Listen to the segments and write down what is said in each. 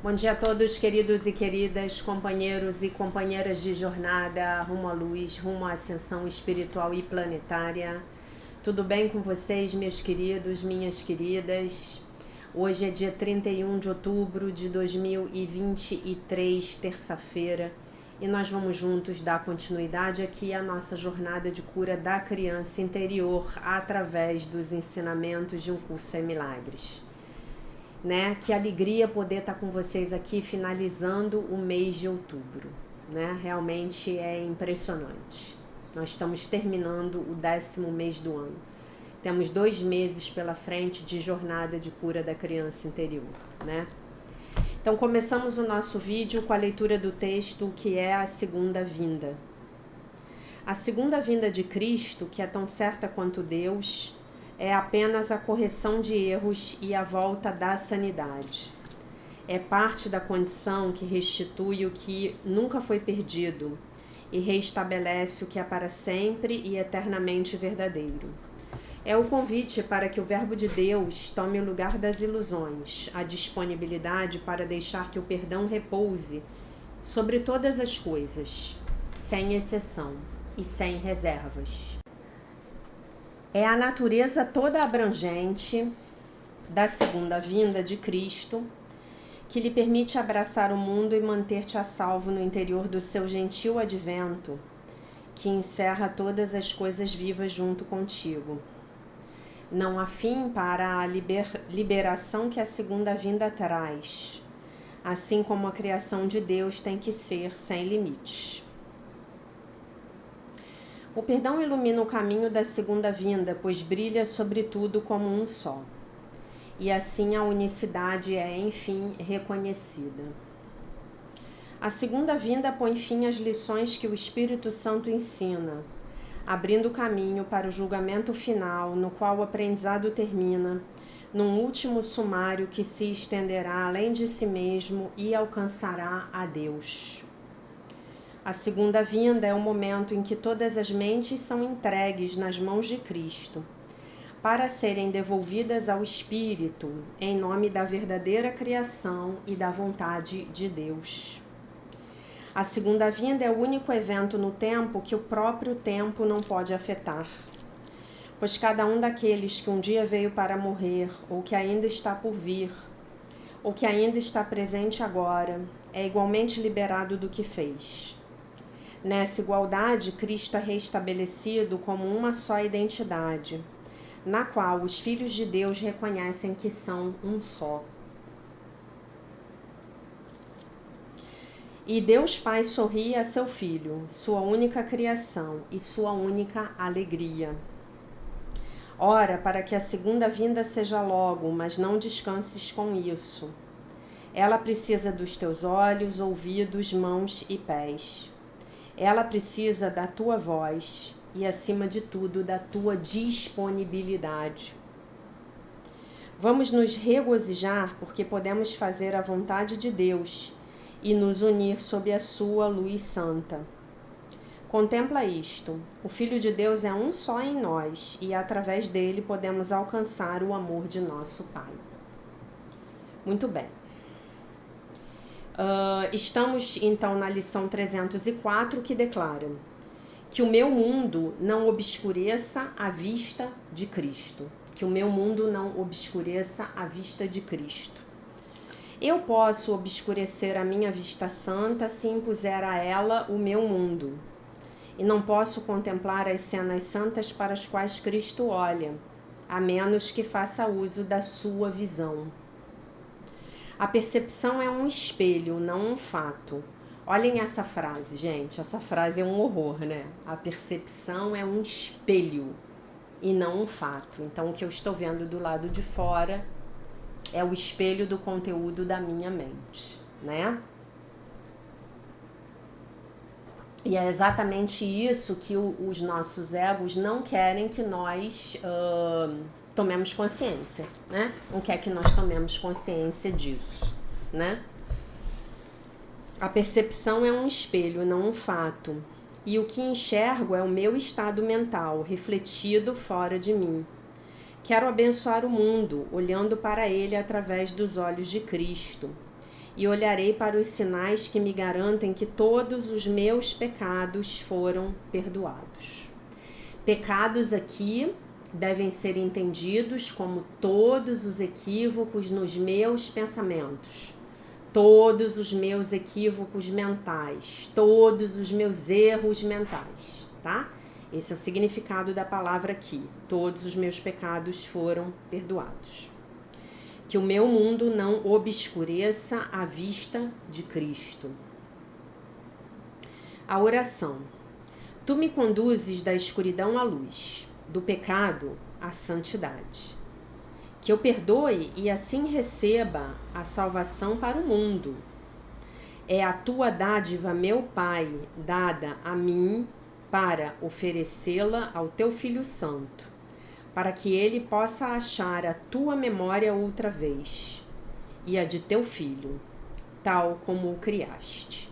Bom dia a todos, queridos e queridas, companheiros e companheiras de jornada rumo à luz, rumo à ascensão espiritual e planetária. Tudo bem com vocês, meus queridos, minhas queridas? Hoje é dia 31 de outubro de 2023, terça-feira, e nós vamos juntos dar continuidade aqui à nossa jornada de cura da criança interior através dos ensinamentos de Um Curso em Milagres. Né? Que alegria poder estar com vocês aqui finalizando o mês de outubro, né? Realmente é impressionante. Nós estamos terminando o 10º mês do ano. Temos 2 meses pela frente de jornada de cura da criança interior, né? Então começamos o nosso vídeo com a leitura do texto, o que é a segunda vinda. A segunda vinda de Cristo, que é tão certa quanto Deus, é apenas a correção de erros e a volta da sanidade. É parte da condição que restitui o que nunca foi perdido e reestabelece o que é para sempre e eternamente verdadeiro. É o convite para que o Verbo de Deus tome o lugar das ilusões, a disponibilidade para deixar que o perdão repouse sobre todas as coisas, sem exceção e sem reservas. É a natureza toda abrangente da segunda vinda de Cristo que lhe permite abraçar o mundo e manter-te a salvo no interior do seu gentil advento, que encerra todas as coisas vivas junto contigo. Não há fim para a liberação que a segunda vinda traz, assim como a criação de Deus tem que ser sem limites. O perdão ilumina o caminho da segunda vinda, pois brilha sobre tudo como um só. E assim a unicidade é, enfim, reconhecida. A segunda vinda põe fim às lições que o Espírito Santo ensina, abrindo o caminho para o julgamento final, no qual o aprendizado termina, num último sumário que se estenderá além de si mesmo e alcançará a Deus. A segunda vinda é o momento em que todas as mentes são entregues nas mãos de Cristo, para serem devolvidas ao Espírito, em nome da verdadeira criação e da vontade de Deus. A segunda vinda é o único evento no tempo que o próprio tempo não pode afetar, pois cada um daqueles que um dia veio para morrer, ou que ainda está por vir, ou que ainda está presente agora, é igualmente liberado do que fez. Nessa igualdade, Cristo é reestabelecido como uma só identidade, na qual os filhos de Deus reconhecem que são um só. E Deus Pai sorri a seu Filho, sua única criação e sua única alegria. Ora, para que a segunda vinda seja logo, mas não descanses com isso. Ela precisa dos teus olhos, ouvidos, mãos e pés. Ela precisa da tua voz e, acima de tudo, da tua disponibilidade. Vamos nos regozijar porque podemos fazer a vontade de Deus e nos unir sob a sua luz santa. Contempla isto: o Filho de Deus é um só em nós e, através dele, podemos alcançar o amor de nosso Pai. Muito bem. Estamos então na lição 304, que declara que o meu mundo não obscureça a vista de Cristo. Que o meu mundo não obscureça a vista de Cristo. Eu posso obscurecer a minha vista santa se impuser a ela o meu mundo. E não posso contemplar as cenas santas para as quais Cristo olha, a menos que faça uso da sua visão. A percepção é um espelho, não um fato. Olhem essa frase, gente. Essa frase é um horror, né? A percepção é um espelho e não um fato. Então, o que eu estou vendo do lado de fora é o espelho do conteúdo da minha mente, né? E é exatamente isso que os nossos egos não querem que nós tomemos consciência, né? Não quer que nós tomemos consciência disso, né? A percepção é um espelho, não um fato. E o que enxergo é o meu estado mental, refletido fora de mim. Quero abençoar o mundo, olhando para ele através dos olhos de Cristo. e olharei para os sinais que me garantem que todos os meus pecados foram perdoados. Pecados aqui devem ser entendidos como todos os equívocos nos meus pensamentos, todos os meus equívocos mentais, todos os meus erros mentais, tá? Esse é o significado da palavra aqui. Todos os meus pecados foram perdoados. Que o meu mundo não obscureça a vista de Cristo. A oração. Tu me conduzes da escuridão à luz, do pecado à santidade. Que eu perdoe e assim receba a salvação para o mundo. É a tua dádiva, meu Pai, dada a mim para oferecê-la ao teu Filho Santo, para que ele possa achar a tua memória outra vez e a de teu Filho, tal como o criaste.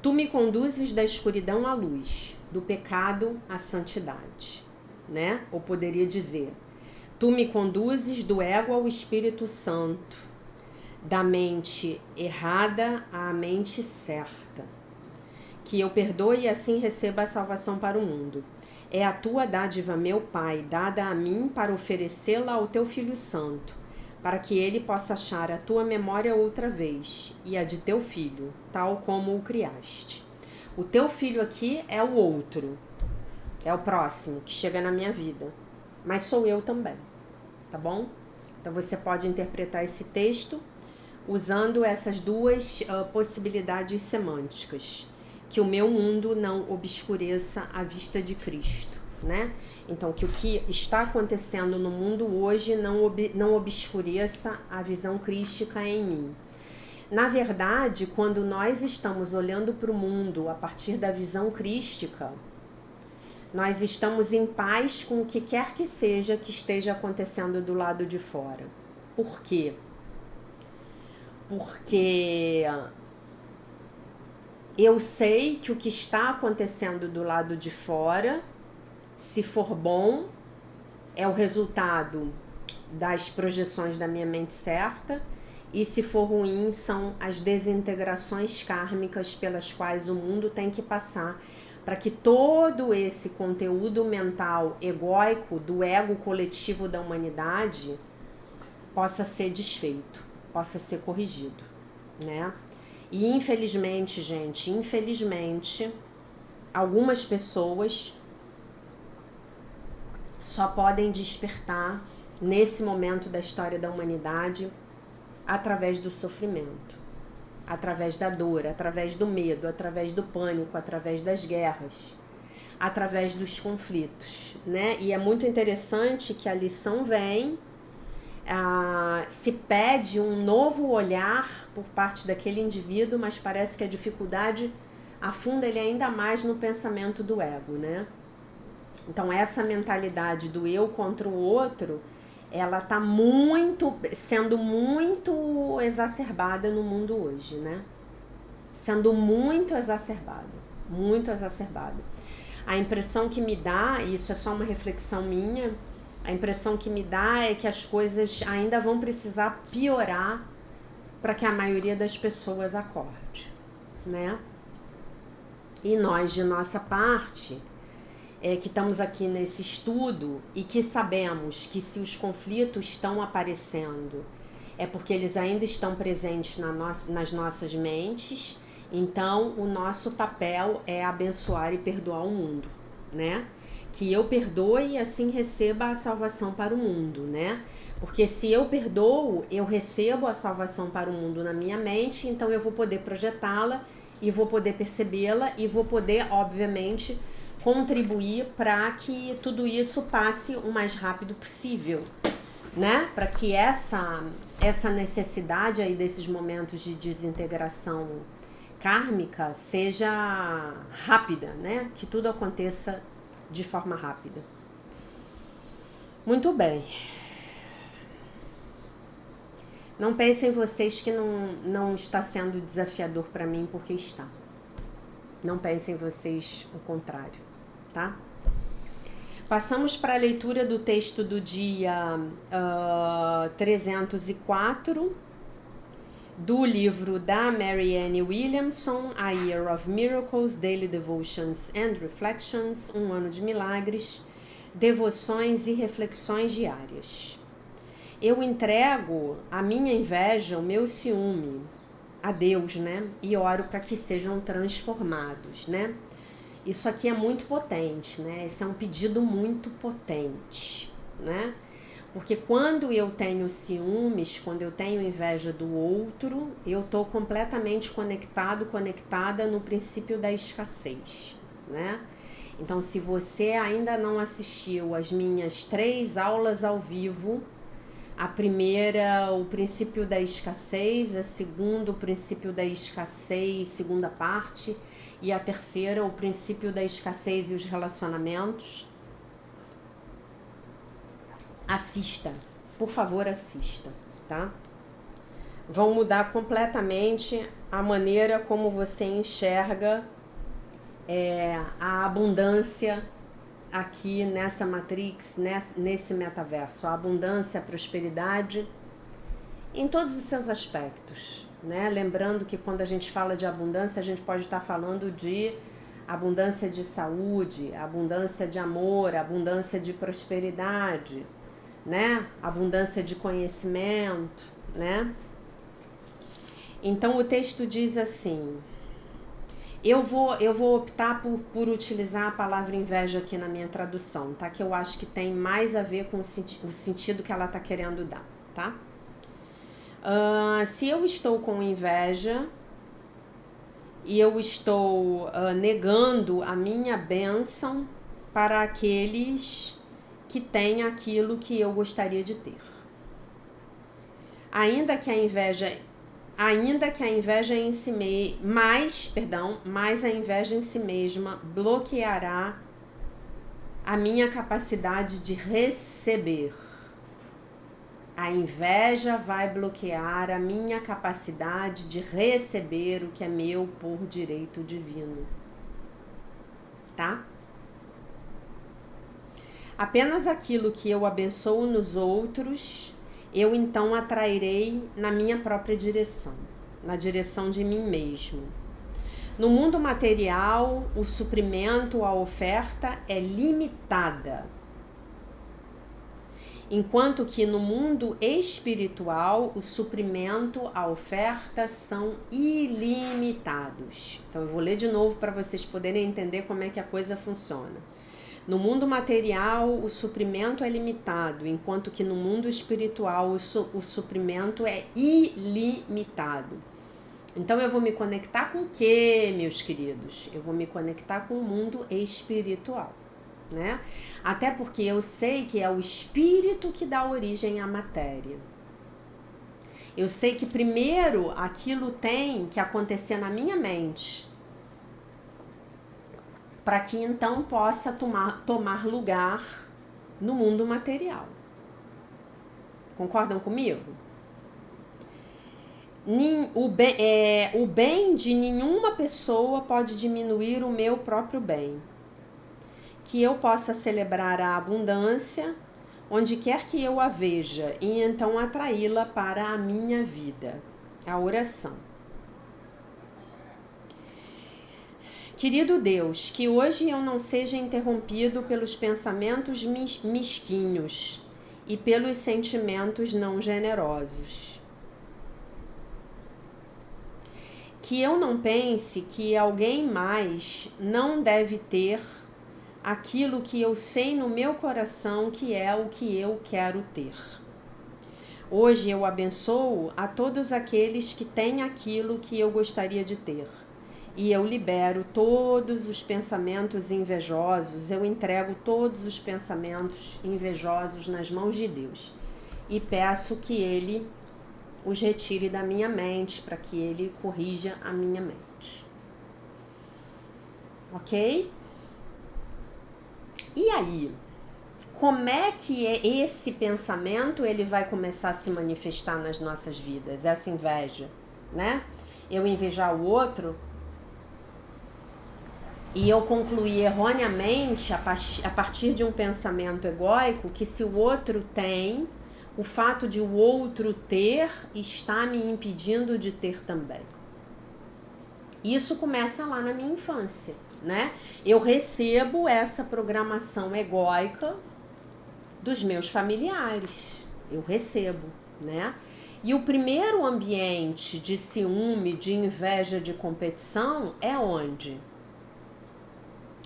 Tu me conduzes da escuridão à luz, do pecado à santidade, né? Ou poderia dizer, tu me conduzes do ego ao Espírito Santo, da mente errada à mente certa. Que eu perdoe e assim receba a salvação para o mundo. É a tua dádiva, meu Pai, dada a mim para oferecê-la ao teu Filho Santo, para que ele possa achar a tua memória outra vez e a de teu Filho, tal como o criaste. O teu filho aqui é o outro, é o próximo que chega na minha vida, mas sou eu também, tá bom? Então você pode interpretar esse texto usando essas duas possibilidades semânticas. Que o meu mundo não obscureça a vista de Cristo, né? Então, que o que está acontecendo no mundo hoje não obscureça a visão crística em mim. Na verdade, quando nós estamos olhando para o mundo a partir da visão crística, nós estamos em paz com o que quer que seja que esteja acontecendo do lado de fora. Por quê? Porque eu sei que o que está acontecendo do lado de fora, se for bom, é o resultado das projeções da minha mente certa, e se for ruim, são as desintegrações kármicas pelas quais o mundo tem que passar para que todo esse conteúdo mental egóico do ego coletivo da humanidade possa ser desfeito, possa ser corrigido, né? E infelizmente, gente, algumas pessoas só podem despertar nesse momento da história da humanidade através do sofrimento, através da dor, através do medo, através do pânico, através das guerras, através dos conflitos, né? E é muito interessante que a lição vem, se pede um novo olhar por parte daquele indivíduo, mas parece que a dificuldade afunda ele ainda mais no pensamento do ego, né? Então essa mentalidade do eu contra o outro, ela está sendo muito exacerbada no mundo hoje, né? Sendo muito exacerbada, muito exacerbada. A impressão que me dá, e isso é só uma reflexão minha, a impressão que me dá é que as coisas ainda vão precisar piorar para que a maioria das pessoas acorde, né? E nós, de nossa parte, que estamos aqui nesse estudo e que sabemos que se os conflitos estão aparecendo é porque eles ainda estão presentes nas nossas mentes, então o nosso papel é abençoar e perdoar o mundo, né? Que eu perdoe e assim receba a salvação para o mundo, né? Porque se eu perdoo, eu recebo a salvação para o mundo na minha mente, então eu vou poder projetá-la e vou poder percebê-la e vou poder, obviamente, contribuir para que tudo isso passe o mais rápido possível, né? Para que essa necessidade aí desses momentos de desintegração kármica seja rápida, né? Que tudo aconteça de forma rápida. Muito bem. Não pensem vocês que não está sendo desafiador para mim, porque está. Não pensem vocês o contrário, tá? Passamos para a leitura do texto do dia 304, do livro da Marianne Williamson, A Year of Miracles, Daily Devotions and Reflections, Um Ano de Milagres, Devoções e Reflexões Diárias. Eu entrego a minha inveja, o meu ciúme a Deus, né? E oro para que sejam transformados, né? Isso aqui é muito potente, né? Esse é um pedido muito potente, né? Porque quando eu tenho ciúmes, quando eu tenho inveja do outro, eu estou completamente conectada no princípio da escassez, né? Então, se você ainda não assistiu às minhas 3 aulas ao vivo, a primeira, o princípio da escassez, a segunda, o princípio da escassez, segunda parte, e a terceira, o princípio da escassez e os relacionamentos. Assista, por favor, assista, tá? Vão mudar completamente a maneira como você enxerga a abundância aqui nessa Matrix, nesse metaverso. A abundância, a prosperidade em todos os seus aspectos, né? Lembrando que quando a gente fala de abundância, a gente pode estar falando de abundância de saúde, abundância de amor, abundância de prosperidade, né? Abundância de conhecimento, né? Então o texto diz assim: eu vou optar por utilizar a palavra inveja aqui na minha tradução, tá? Que eu acho que tem mais a ver com o sentido que ela tá querendo dar, tá? Se eu estou com inveja e eu estou negando a minha bênção para aqueles que têm aquilo que eu gostaria de ter. Ainda que a inveja em si mas a inveja em si mesma bloqueará a minha capacidade de receber. A inveja vai bloquear a minha capacidade de receber o que é meu por direito divino. Tá? Apenas aquilo que eu abençoo nos outros, eu então atrairei na minha própria direção, na direção de mim mesmo. No mundo material, o suprimento, a oferta é limitada. Enquanto que no mundo espiritual, o suprimento, a oferta são ilimitados. Então eu vou ler de novo para vocês poderem entender como é que a coisa funciona. No mundo material, o suprimento é limitado, enquanto que no mundo espiritual, o suprimento é ilimitado. Então, eu vou me conectar com o quê, meus queridos? Eu vou me conectar com o mundo espiritual, né? Até porque eu sei que é o espírito que dá origem à matéria. Eu sei que primeiro aquilo tem que acontecer na minha mente, para que então possa tomar lugar no mundo material. Concordam comigo? O bem de nenhuma pessoa pode diminuir o meu próprio bem. Que eu possa celebrar a abundância onde quer que eu a veja e então atraí-la para a minha vida. A oração. Querido Deus, que hoje eu não seja interrompido pelos pensamentos mesquinhos e pelos sentimentos não generosos. Que eu não pense que alguém mais não deve ter aquilo que eu sei no meu coração que é o que eu quero ter. Hoje eu abençoo a todos aqueles que têm aquilo que eu gostaria de ter. E eu libero todos os pensamentos invejosos, eu entrego todos os pensamentos invejosos nas mãos de Deus. E peço que Ele os retire da minha mente, para que Ele corrija a minha mente. Ok? E aí, como é que esse pensamento ele vai começar a se manifestar nas nossas vidas? Essa inveja, né? Eu invejar o outro e eu concluir erroneamente a partir de um pensamento egóico que se o outro tem, o fato de o outro ter está me impedindo de ter também. Isso começa lá na minha infância, né? Eu recebo essa programação egóica dos meus familiares. Eu recebo, né? E o primeiro ambiente de ciúme, de inveja, de competição é onde?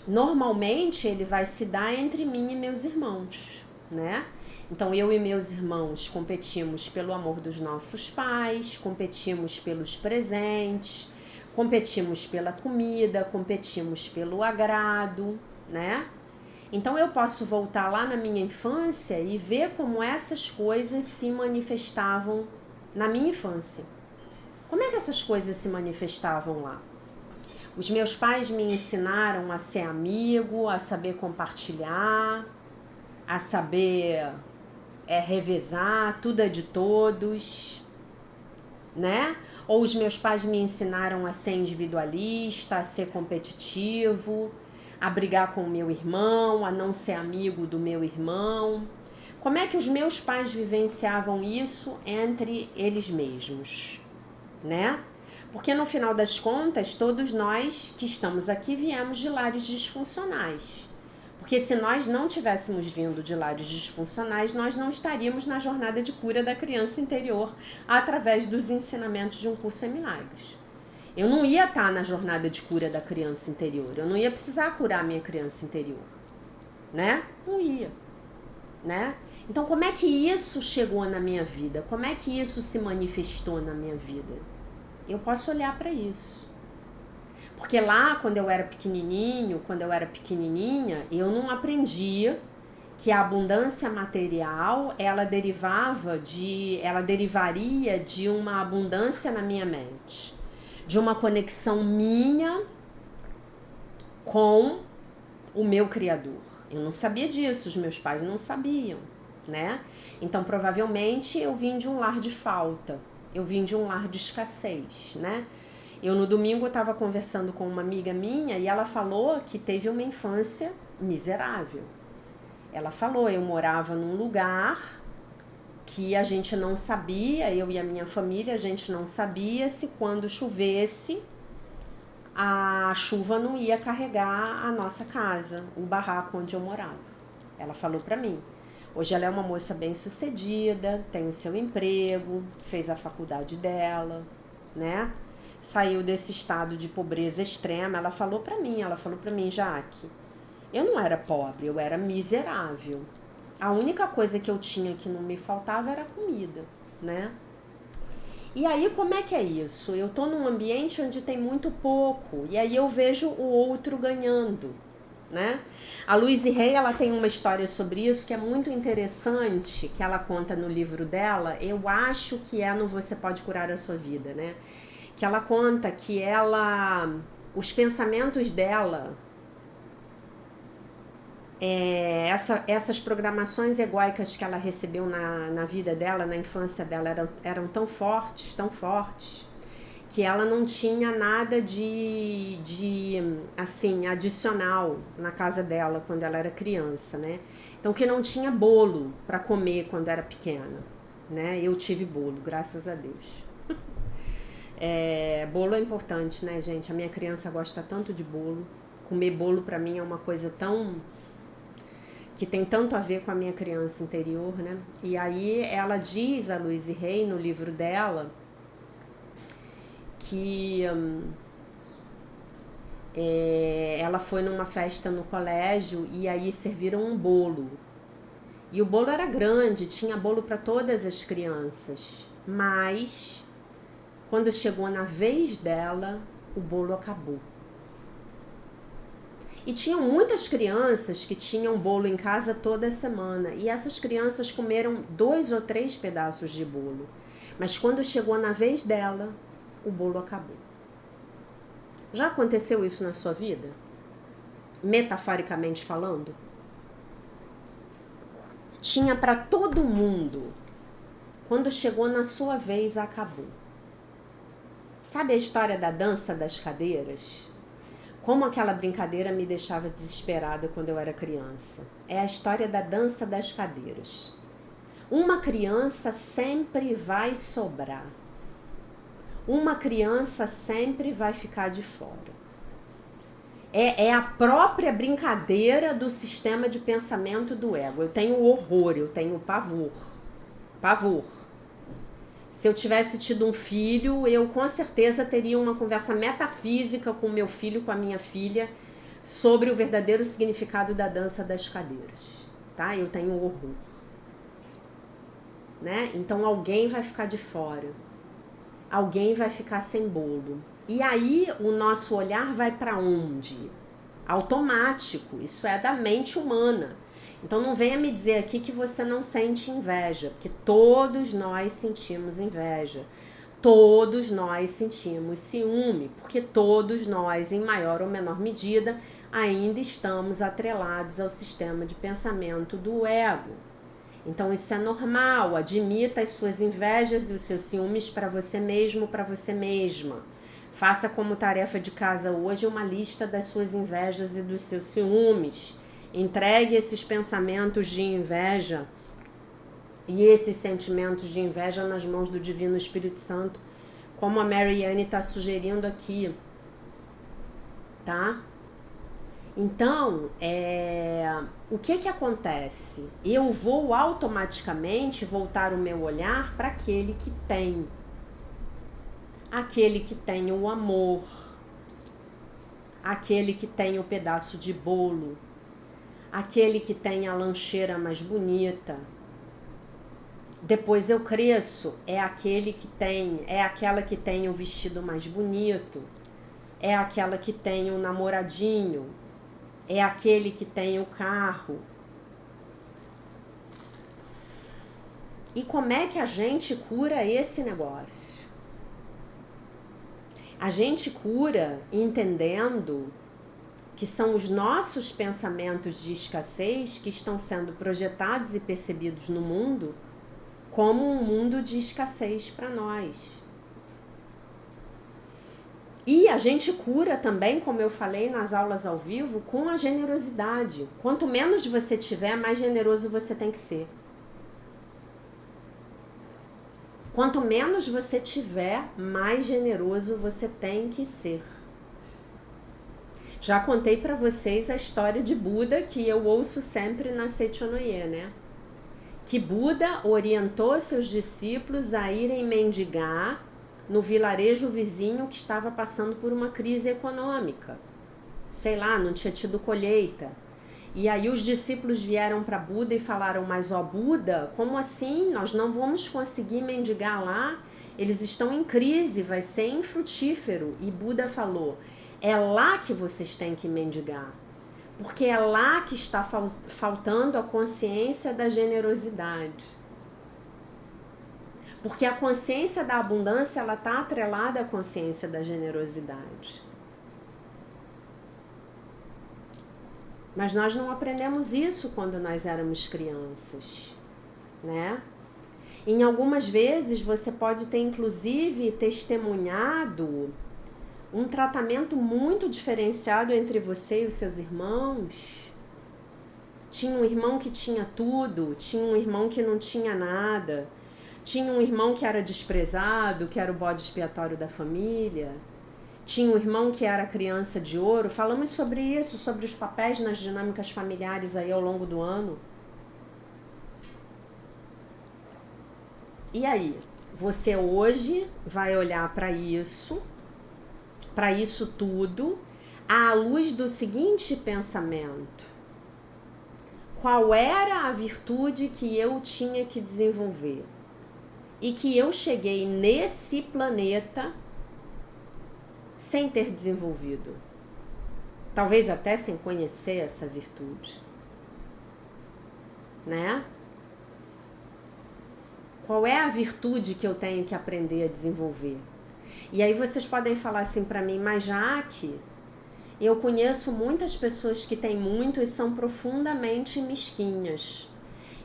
Normalmente ele vai se dar entre mim e meus irmãos, né? Então eu e meus irmãos competimos pelo amor dos nossos pais, competimos pelos presentes, competimos pela comida, competimos pelo agrado, né? Então eu posso voltar lá na minha infância e ver como essas coisas se manifestavam na minha infância. Como é que essas coisas se manifestavam lá? Os meus pais me ensinaram a ser amigo, a saber compartilhar, a saber revezar, tudo é de todos, né? Ou os meus pais me ensinaram a ser individualista, a ser competitivo, a brigar com o meu irmão, a não ser amigo do meu irmão. Como é que os meus pais vivenciavam isso entre eles mesmos, né? Porque no final das contas, todos nós que estamos aqui viemos de lares disfuncionais. Porque se nós não tivéssemos vindo de lares disfuncionais, nós não estaríamos na jornada de cura da criança interior através dos ensinamentos de Um Curso em Milagres. Eu não ia estar na jornada de cura da criança interior, eu não ia precisar curar a minha criança interior, né? Não ia, né? Então como é que isso chegou na minha vida? Como é que isso se manifestou na minha vida? Eu posso olhar para isso. Porque lá, quando eu era pequenininho, quando eu era pequenininha, eu não aprendia que a abundância material, ela derivaria de uma abundância na minha mente, de uma conexão minha com o meu Criador. Eu não sabia disso, os meus pais não sabiam, né? Então, provavelmente, eu vim de um lar de falta, eu vim de um lar de escassez, né? Eu no domingo estava conversando com uma amiga minha e ela falou que teve uma infância miserável. Ela falou, eu morava num lugar que a gente não sabia, eu e a minha família, a gente não sabia se quando chovesse a chuva não ia carregar a nossa casa, o barraco onde eu morava. Ela falou pra mim. Hoje ela é uma moça bem-sucedida, tem o seu emprego, fez a faculdade dela, né? Saiu desse estado de pobreza extrema. Ela falou pra mim, Jaque, eu não era pobre, eu era miserável. A única coisa que eu tinha que não me faltava era comida, né? E aí, como é que é isso? Eu tô num ambiente onde tem muito pouco, e aí eu vejo o outro ganhando, né? A Louise Hay, ela tem uma história sobre isso que é muito interessante, que ela conta no livro dela, eu acho que é no Você Pode Curar a Sua Vida, né? Que ela conta que os pensamentos dela, essas programações egóicas que ela recebeu na vida dela, na infância dela, eram tão fortes, que ela não tinha nada de assim, adicional na casa dela quando ela era criança, né? Então, que não tinha bolo para comer quando era pequena, né? Eu tive bolo, graças a Deus. Bolo é importante, né, gente? A minha criança gosta tanto de bolo. Comer bolo pra mim é uma coisa que tem tanto a ver com a minha criança interior, né? E aí ela diz, a Louise Hay, no livro dela, que ela foi numa festa no colégio e aí serviram um bolo. E o bolo era grande, tinha bolo para todas as crianças, mas quando chegou na vez dela, o bolo acabou. E tinham muitas crianças que tinham bolo em casa toda semana. E essas crianças comeram 2 ou 3 pedaços de bolo. Mas quando chegou na vez dela, o bolo acabou. Já aconteceu isso na sua vida? Metaforicamente falando? Tinha para todo mundo. Quando chegou na sua vez, acabou. Sabe a história da dança das cadeiras? Como aquela brincadeira me deixava desesperada quando eu era criança. É a história da dança das cadeiras. Uma criança sempre vai sobrar. Uma criança sempre vai ficar de fora. É a própria brincadeira do sistema de pensamento do ego. Eu tenho horror, eu tenho pavor. Pavor. Se eu tivesse tido um filho, eu com certeza teria uma conversa metafísica com meu filho, com a minha filha, sobre o verdadeiro significado da dança das cadeiras. Tá? Eu tenho horror. Né? Então alguém vai ficar de fora. Alguém vai ficar sem bolo. E aí o nosso olhar vai para onde? Automático. Isso é da mente humana. Então não venha me dizer aqui que você não sente inveja, porque todos nós sentimos inveja. Todos nós sentimos ciúme, porque todos nós, em maior ou menor medida, ainda estamos atrelados ao sistema de pensamento do ego. Então isso é normal, admita as suas invejas e os seus ciúmes para você mesmo, para você mesma. Faça como tarefa de casa hoje uma lista das suas invejas e dos seus ciúmes. Entregue esses pensamentos de inveja e esses sentimentos de inveja nas mãos do Divino Espírito Santo, como a Mariane está sugerindo aqui, tá? Então, o que acontece? Eu vou automaticamente voltar o meu olhar para aquele que tem. Aquele que tem o amor. Aquele que tem o pedaço de bolo. Aquele que tem a lancheira mais bonita. Depois eu cresço, é aquela que tem o vestido mais bonito. É aquela que tem o namoradinho. É aquele que tem o carro. E como é que a gente cura esse negócio? A gente cura entendendo que são os nossos pensamentos de escassez que estão sendo projetados e percebidos no mundo como um mundo de escassez para nós. E a gente cura também, como eu falei nas aulas ao vivo, com a generosidade. Quanto menos você tiver, mais generoso você tem que ser. Quanto menos você tiver, mais generoso você tem que ser. Já contei para vocês a história de Buda, que eu ouço sempre na Seichonoye, né? Que Buda orientou seus discípulos a irem mendigar no vilarejo vizinho que estava passando por uma crise econômica. Sei lá, não tinha tido colheita. E aí os discípulos vieram para Buda e falaram, mas ó Buda, como assim? Nós não vamos conseguir mendigar lá? Eles estão em crise, vai ser infrutífero. E Buda falou, é lá que vocês têm que mendigar. Porque é lá que está faltando a consciência da generosidade. Porque a consciência da abundância, ela está atrelada à consciência da generosidade. Mas nós não aprendemos isso quando nós éramos crianças, né? Em algumas vezes você pode ter inclusive testemunhado um tratamento muito diferenciado entre você e os seus irmãos. Tinha um irmão que tinha tudo, tinha um irmão que não tinha nada. Tinha um irmão que era desprezado, que era o bode expiatório da família. Tinha um irmão que era criança de ouro. Falamos sobre isso, sobre os papéis nas dinâmicas familiares aí ao longo do ano. E aí? Você hoje vai olhar para isso tudo, à luz do seguinte pensamento. Qual era a virtude que eu tinha que desenvolver? E que eu cheguei nesse planeta sem ter desenvolvido. Talvez até sem conhecer essa virtude. Né? Qual é a virtude que eu tenho que aprender a desenvolver? E aí vocês podem falar assim para mim, mas Jaque, eu conheço muitas pessoas que têm muito e são profundamente mesquinhas.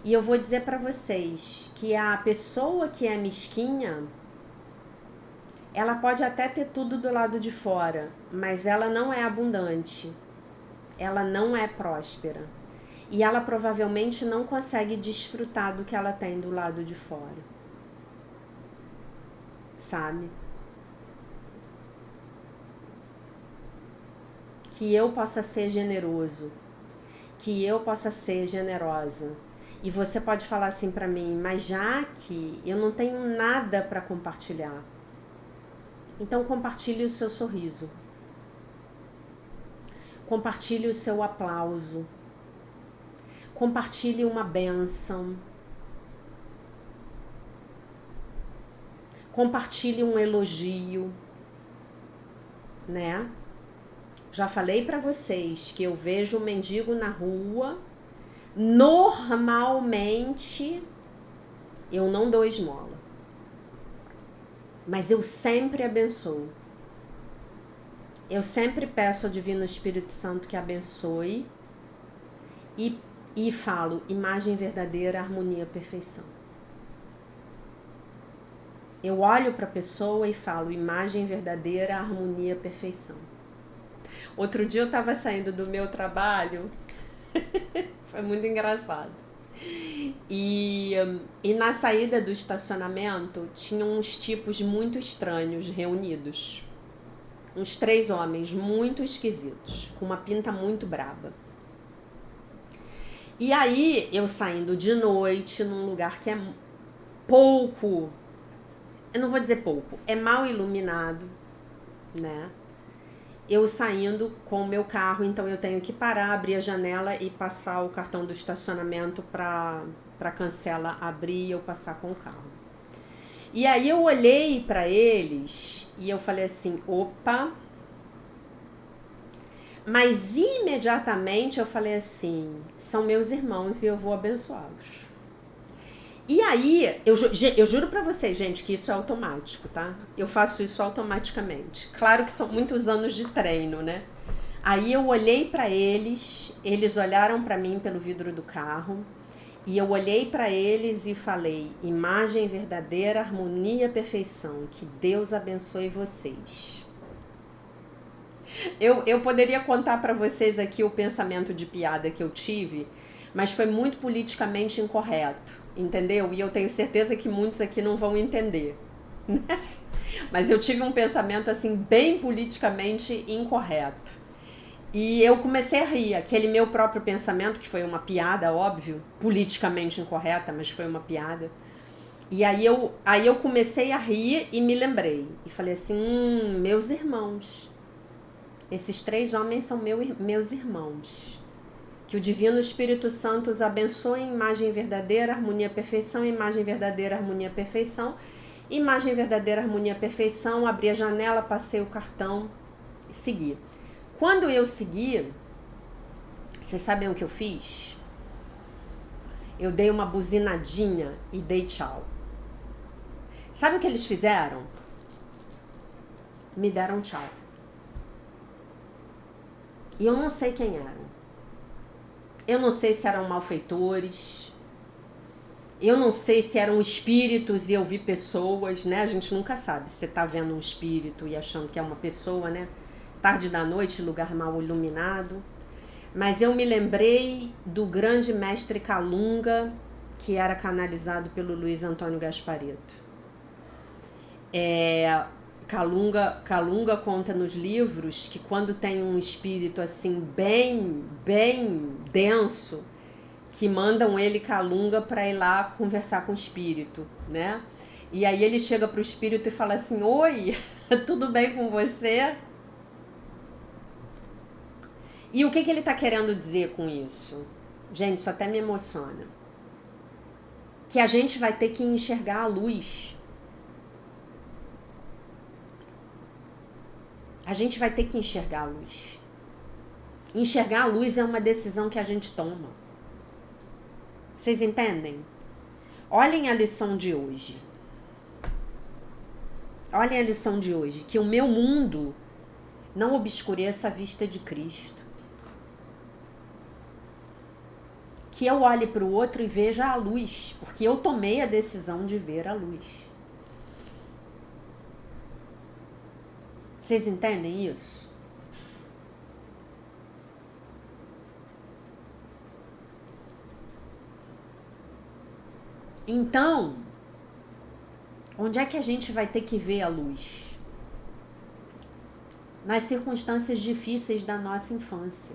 E eu vou dizer para vocês que a pessoa que é mesquinha, ela pode até ter tudo do lado de fora, mas ela não é abundante. Ela não é próspera. E ela provavelmente não consegue desfrutar do que ela tem do lado de fora. Sabe? Que eu possa ser generoso. Que eu possa ser generosa. E você pode falar assim pra mim, mas já que eu não tenho nada para compartilhar. Então compartilhe o seu sorriso. Compartilhe o seu aplauso. Compartilhe uma bênção. Compartilhe um elogio, né? Já falei pra vocês que eu vejo um mendigo na rua, normalmente eu não dou esmola. Mas eu sempre abençoo. Eu sempre peço ao Divino Espírito Santo que abençoe e falo imagem verdadeira, harmonia, perfeição. Eu olho para a pessoa e falo imagem verdadeira, harmonia, perfeição. Outro dia eu estava saindo do meu trabalho, foi muito engraçado. E na saída do estacionamento tinham uns tipos muito estranhos reunidos. Uns 3 homens muito esquisitos, com uma pinta muito braba. E aí eu saindo de noite num lugar que é pouco, eu não vou dizer pouco, é mal iluminado, né? Eu saindo com o meu carro, então eu tenho que parar, abrir a janela e passar o cartão do estacionamento para cancela abrir e eu passar com o carro. E aí eu olhei para eles e eu falei assim, opa. Mas imediatamente eu falei assim, são meus irmãos e eu vou abençoá-los. E aí, eu juro pra vocês, gente, que isso é automático, tá? Eu faço isso automaticamente. Claro que são muitos anos de treino, né? Aí eu olhei pra eles, eles olharam pra mim pelo vidro do carro, e eu olhei pra eles e falei, imagem verdadeira, harmonia, perfeição, que Deus abençoe vocês. Eu poderia contar pra vocês aqui o pensamento de piada que eu tive, mas foi muito politicamente incorreto. Entendeu? E eu tenho certeza que muitos aqui não vão entender. Mas eu tive um pensamento assim bem politicamente incorreto. E eu comecei a rir, aquele meu próprio pensamento, que foi uma piada, óbvio, politicamente incorreta, mas foi uma piada. E aí eu comecei a rir e me lembrei. E falei assim, meus irmãos. Esses 3 homens são meus irmãos. Que o Divino Espírito Santo os abençoe em imagem verdadeira, harmonia, perfeição, imagem verdadeira, harmonia, perfeição, imagem verdadeira, harmonia, perfeição, abri a janela, passei o cartão e segui. Quando eu segui, vocês sabem o que eu fiz? Eu dei uma buzinadinha e dei tchau. Sabe o que eles fizeram? Me deram tchau. E eu não sei quem eram. Eu não sei se eram malfeitores, eu não sei se eram espíritos e eu vi pessoas, né? A gente nunca sabe se você tá vendo um espírito e achando que é uma pessoa, né? Tarde da noite, lugar mal iluminado. Mas eu me lembrei do grande mestre Calunga, que era canalizado pelo Luiz Antônio Gasparetto. Calunga conta nos livros que quando tem um espírito assim bem denso, que mandam ele Calunga para ir lá conversar com o espírito, né? E aí ele chega pro espírito e fala assim, oi, tudo bem com você? E o que ele tá querendo dizer com isso? Gente, isso até me emociona. Que a gente vai ter que enxergar a luz. A gente vai ter que enxergar a luz. Enxergar a luz é uma decisão que a gente toma. Vocês entendem? Olhem a lição de hoje. Olhem a lição de hoje. Que o meu mundo não obscureça a vista de Cristo. Que eu olhe para o outro e veja a luz. Porque eu tomei a decisão de ver a luz. Vocês entendem isso? Então, onde é que a gente vai ter que ver a luz? Nas circunstâncias difíceis da nossa infância.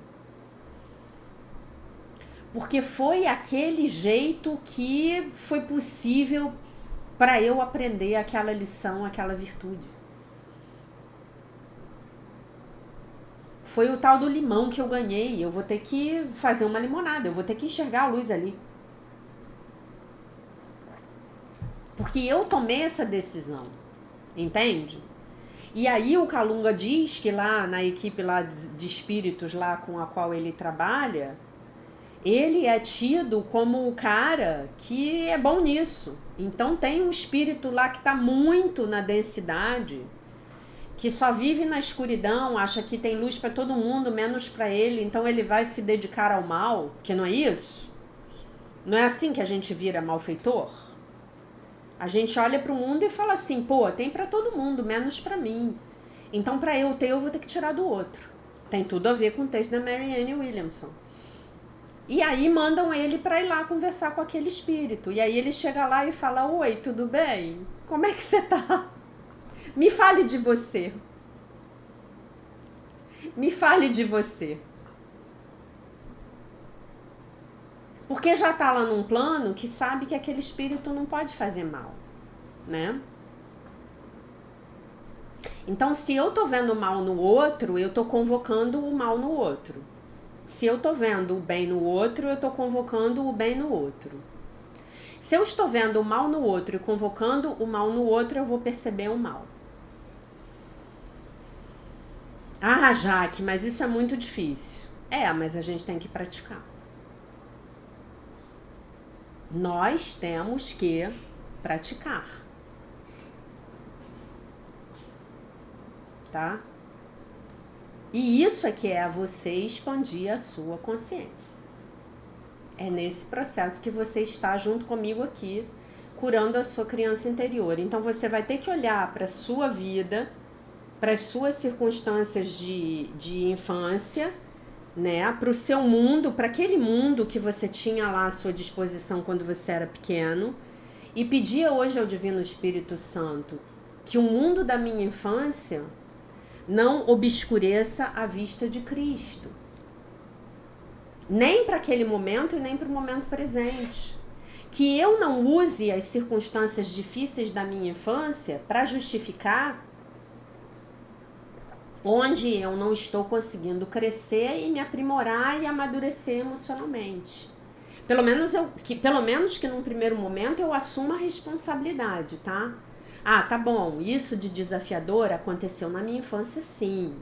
Porque foi aquele jeito que foi possível para eu aprender aquela lição, aquela virtude. Foi o tal do limão que eu ganhei. Eu vou ter que fazer uma limonada, eu vou ter que enxergar a luz ali. Porque eu tomei essa decisão, entende? E aí o Kalunga diz que lá na equipe lá de espíritos lá com a qual ele trabalha, ele é tido como o cara que é bom nisso. Então tem um espírito lá que está muito na densidade, que só vive na escuridão, acha que tem luz para todo mundo, menos para ele, então ele vai se dedicar ao mal, que não é isso? Não é assim que a gente vira malfeitor? A gente olha para o mundo e fala assim, pô, tem para todo mundo, menos para mim. Então para eu ter, eu vou ter que tirar do outro. Tem tudo a ver com o texto da Marianne Williamson. E aí mandam ele para ir lá conversar com aquele espírito. E aí ele chega lá e fala, oi, tudo bem? Como é que você tá? Me fale de você. Me fale de você. Porque já tá lá num plano que sabe que aquele espírito não pode fazer mal, né? Então, se eu tô vendo o mal no outro, eu tô convocando o mal no outro. Se eu tô vendo o bem no outro, eu tô convocando o bem no outro. Se eu estou vendo o mal no outro e convocando o mal no outro, eu vou perceber o mal. Ah, Jaque, mas isso é muito difícil. É, mas a gente tem que praticar. Nós temos que praticar. Tá? E isso é que é você expandir a sua consciência. É nesse processo que você está junto comigo aqui, curando a sua criança interior. Então você vai ter que olhar para a sua vida, para as suas circunstâncias de infância, né? Para o seu mundo, para aquele mundo que você tinha lá à sua disposição quando você era pequeno, e pedir hoje ao Divino Espírito Santo que o mundo da minha infância não obscureça a vista de Cristo. Nem para aquele momento e nem para o momento presente. Que eu não use as circunstâncias difíceis da minha infância para justificar onde eu não estou conseguindo crescer e me aprimorar e amadurecer emocionalmente. Pelo menos que num primeiro momento eu assuma a responsabilidade, tá? Ah, tá bom, isso de desafiador aconteceu na minha infância, sim.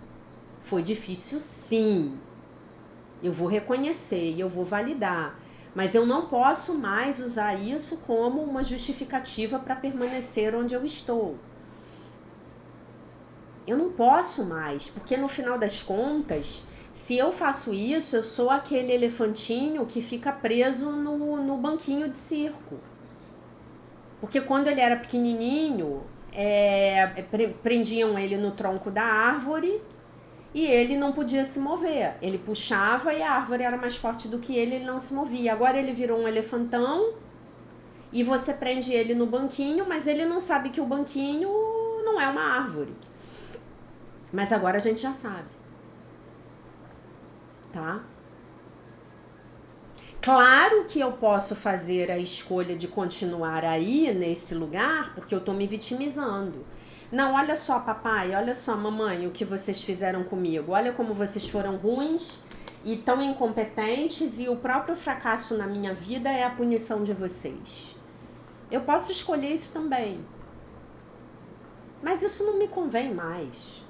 Foi difícil, sim. Eu vou reconhecer e eu vou validar. Mas eu não posso mais usar isso como uma justificativa para permanecer onde eu estou. Eu não posso mais, porque no final das contas, se eu faço isso, eu sou aquele elefantinho que fica preso no banquinho de circo. Porque quando ele era pequenininho, prendiam ele no tronco da árvore e ele não podia se mover. Ele puxava e a árvore era mais forte do que ele não se movia. Agora ele virou um elefantão e você prende ele no banquinho, mas ele não sabe que o banquinho não é uma árvore. Mas agora a gente já sabe. Tá? Claro que eu posso fazer a escolha de continuar aí, nesse lugar, porque eu tô me vitimizando. Não, olha só, papai, olha só, mamãe, o que vocês fizeram comigo. Olha como vocês foram ruins e tão incompetentes e o próprio fracasso na minha vida é a punição de vocês. Eu posso escolher isso também. Mas isso não me convém mais.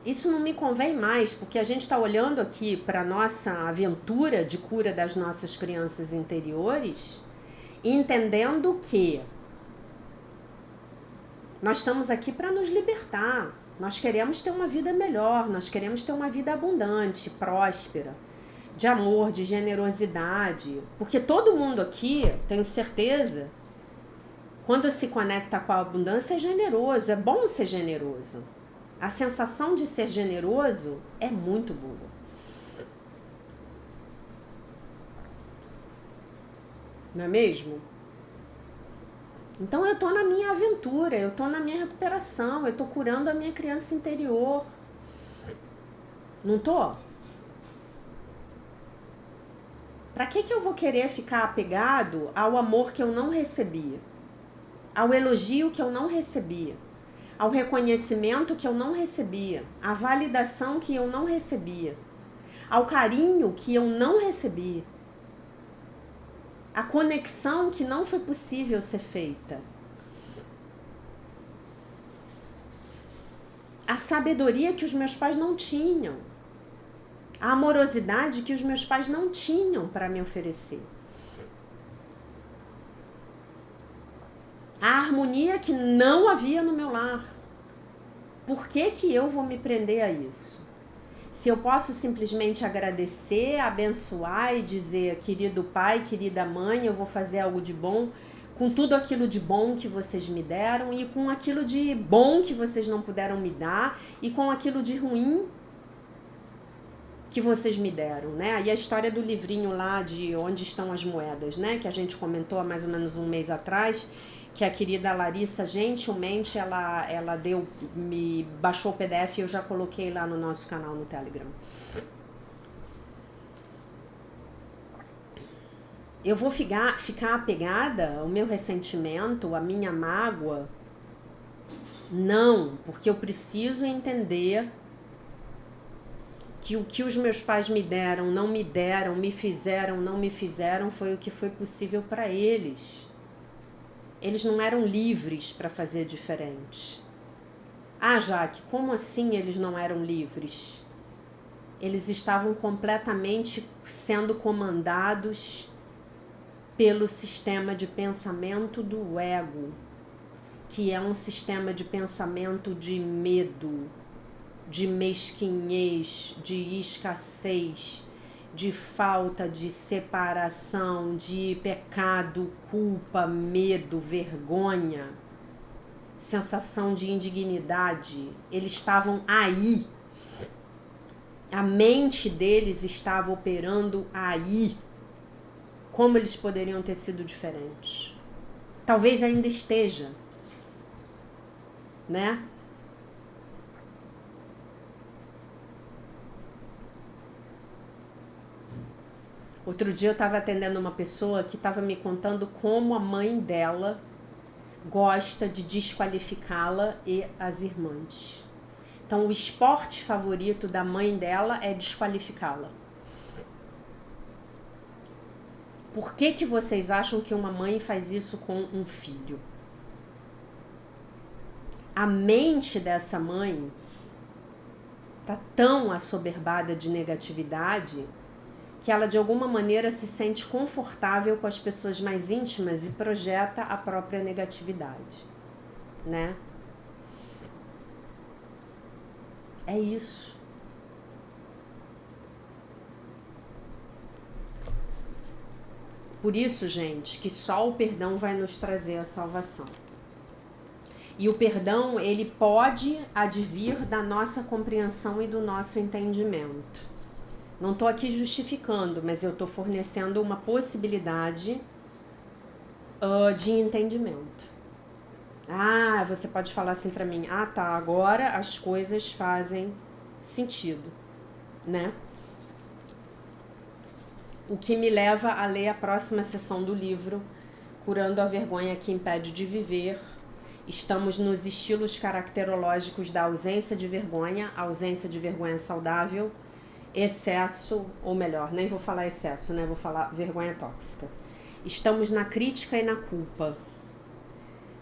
Isso não me convém mais, porque a gente está olhando aqui para a nossa aventura de cura das nossas crianças interiores, entendendo que nós estamos aqui para nos libertar. Nós queremos ter uma vida melhor, nós queremos ter uma vida abundante, próspera, de amor, de generosidade. Porque todo mundo aqui, tenho certeza, quando se conecta com a abundância é generoso, é bom ser generoso. A sensação de ser generoso é muito boa. Não é mesmo? Então eu tô na minha aventura, eu tô na minha recuperação, eu tô curando a minha criança interior. Não tô? Pra que eu vou querer ficar apegado ao amor que eu não recebi? Ao elogio que eu não recebia? Ao reconhecimento que eu não recebia? À validação que eu não recebia? Ao carinho que eu não recebi? A conexão que não foi possível ser feita? A sabedoria que os meus pais não tinham? A amorosidade que os meus pais não tinham para me oferecer? A harmonia que não havia no meu lar? Por que eu vou me prender a isso? Se eu posso simplesmente agradecer, abençoar e dizer, querido pai, querida mãe, eu vou fazer algo de bom com tudo aquilo de bom que vocês me deram e com aquilo de bom que vocês não puderam me dar e com aquilo de ruim que vocês me deram, né? E a história do livrinho lá de Onde Estão as Moedas, né? Que a gente comentou há mais ou menos um mês atrás, que a querida Larissa gentilmente ela me baixou o PDF e eu já coloquei lá no nosso canal no Telegram. Eu vou ficar apegada ao meu ressentimento, à minha mágoa? Não, porque eu preciso entender que o que os meus pais me deram, não me deram, me fizeram, não me fizeram, foi o que foi possível para eles. Eles não eram livres para fazer diferente. Ah, Jaque, como assim eles não eram livres? Eles estavam completamente sendo comandados pelo sistema de pensamento do ego, que é um sistema de pensamento de medo, de mesquinhez, de escassez, de falta, de separação, de pecado, culpa, medo, vergonha, sensação de indignidade. Eles estavam aí. A mente deles estava operando aí. Como eles poderiam ter sido diferentes? Talvez ainda esteja, né? Outro dia eu estava atendendo uma pessoa que estava me contando como a mãe dela gosta de desqualificá-la e as irmãs. Então o esporte favorito da mãe dela é desqualificá-la. Por que vocês acham que uma mãe faz isso com um filho? A mente dessa mãe tá tão assoberbada de negatividade que ela de alguma maneira se sente confortável com as pessoas mais íntimas e projeta a própria negatividade, né? É isso. Por isso, gente, que só o perdão vai nos trazer a salvação. E o perdão, ele pode advir da nossa compreensão e do nosso entendimento. Não estou aqui justificando, mas eu estou fornecendo uma possibilidade de entendimento. Ah, você pode falar assim para mim, ah tá, agora as coisas fazem sentido, né? O que me leva a ler a próxima sessão do livro, Curando a Vergonha que Impede de Viver. Estamos nos estilos caracterológicos da ausência de vergonha saudável, excesso, ou melhor, nem vou falar excesso, né? Vou falar vergonha tóxica. Estamos na crítica e na culpa.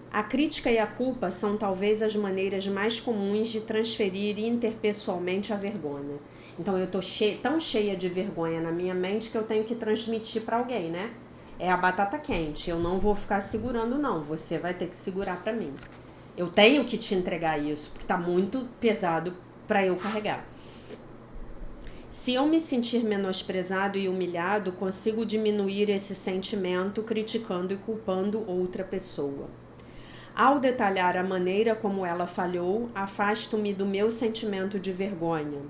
A crítica e a culpa são talvez as maneiras mais comuns de transferir interpessoalmente a vergonha. Então eu tô tão cheia de vergonha na minha mente que eu tenho que transmitir para alguém, né? É a batata quente, eu não vou ficar segurando não, você vai ter que segurar para mim. Eu tenho que te entregar isso, porque tá muito pesado para eu carregar. Se eu me sentir menosprezado e humilhado, consigo diminuir esse sentimento criticando e culpando outra pessoa. Ao detalhar a maneira como ela falhou, afasto-me do meu sentimento de vergonha.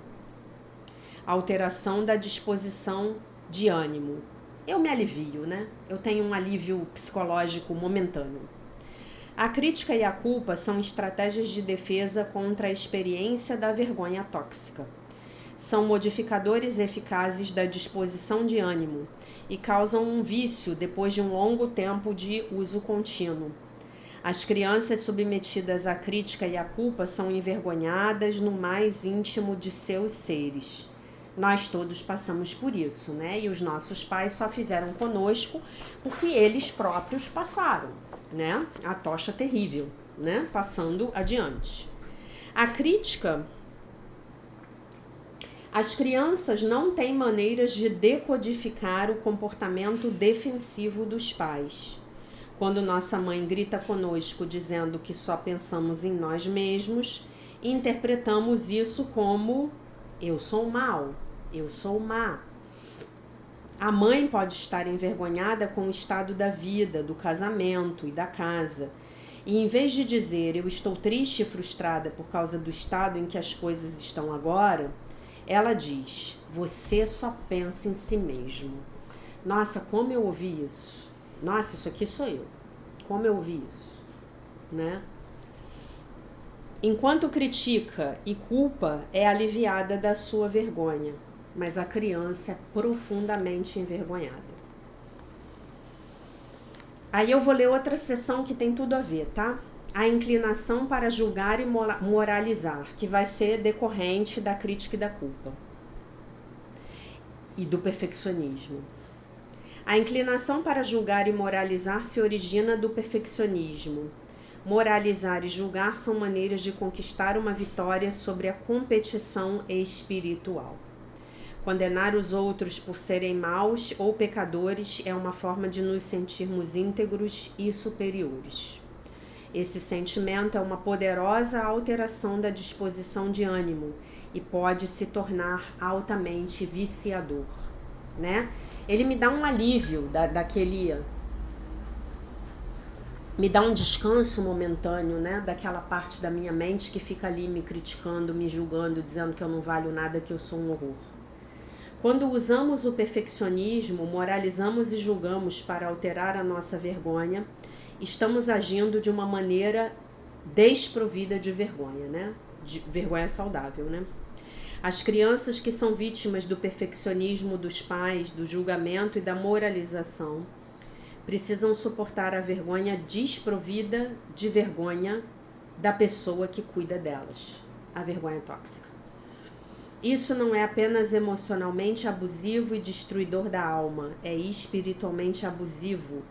Alteração da disposição de ânimo. eu me alivio, né? Eu tenho um alívio psicológico momentâneo. A crítica e a culpa são estratégias de defesa contra a experiência da vergonha tóxica. São modificadores eficazes da disposição de ânimo e causam um vício depois de um longo tempo de uso contínuo. As crianças submetidas à crítica e à culpa são envergonhadas no mais íntimo de seus seres. Nós todos passamos por isso, né? E os nossos pais só fizeram conosco porque eles próprios passaram, né? A tocha terrível, né? Passando adiante. A crítica... As crianças não têm maneiras de decodificar o comportamento defensivo dos pais. Quando nossa mãe grita conosco dizendo que só pensamos em nós mesmos, interpretamos isso como eu sou mal, eu sou má. A mãe pode estar envergonhada com o estado da vida, do casamento e da casa. E em vez de dizer eu estou triste e frustrada por causa do estado em que as coisas estão agora, ela diz, você só pensa em si mesmo. Nossa, como eu ouvi isso. Nossa, isso aqui sou eu. Como eu ouvi isso, né? Enquanto critica e culpa, é aliviada da sua vergonha, mas a criança é profundamente envergonhada. Aí eu vou ler outra seção que tem tudo a ver, tá? A inclinação para julgar e moralizar, que vai ser decorrente da crítica e da culpa. E do perfeccionismo. A inclinação para julgar e moralizar se origina do perfeccionismo. Moralizar e julgar são maneiras de conquistar uma vitória sobre a competição espiritual. Condenar os outros por serem maus ou pecadores é uma forma de nos sentirmos íntegros e superiores. Esse sentimento é uma poderosa alteração da disposição de ânimo e pode se tornar altamente viciador, né? Ele me dá um alívio me dá um descanso momentâneo, né? Daquela parte da minha mente que fica ali me criticando, me julgando, dizendo que eu não valho nada, que eu sou um horror. Quando usamos o perfeccionismo, moralizamos e julgamos para alterar a nossa vergonha, estamos agindo de uma maneira desprovida de vergonha, né? De vergonha saudável, né? As crianças que são vítimas do perfeccionismo dos pais, do julgamento e da moralização, precisam suportar a vergonha desprovida de vergonha da pessoa que cuida delas, a vergonha tóxica. Isso não é apenas emocionalmente abusivo e destruidor da alma, é espiritualmente abusivo,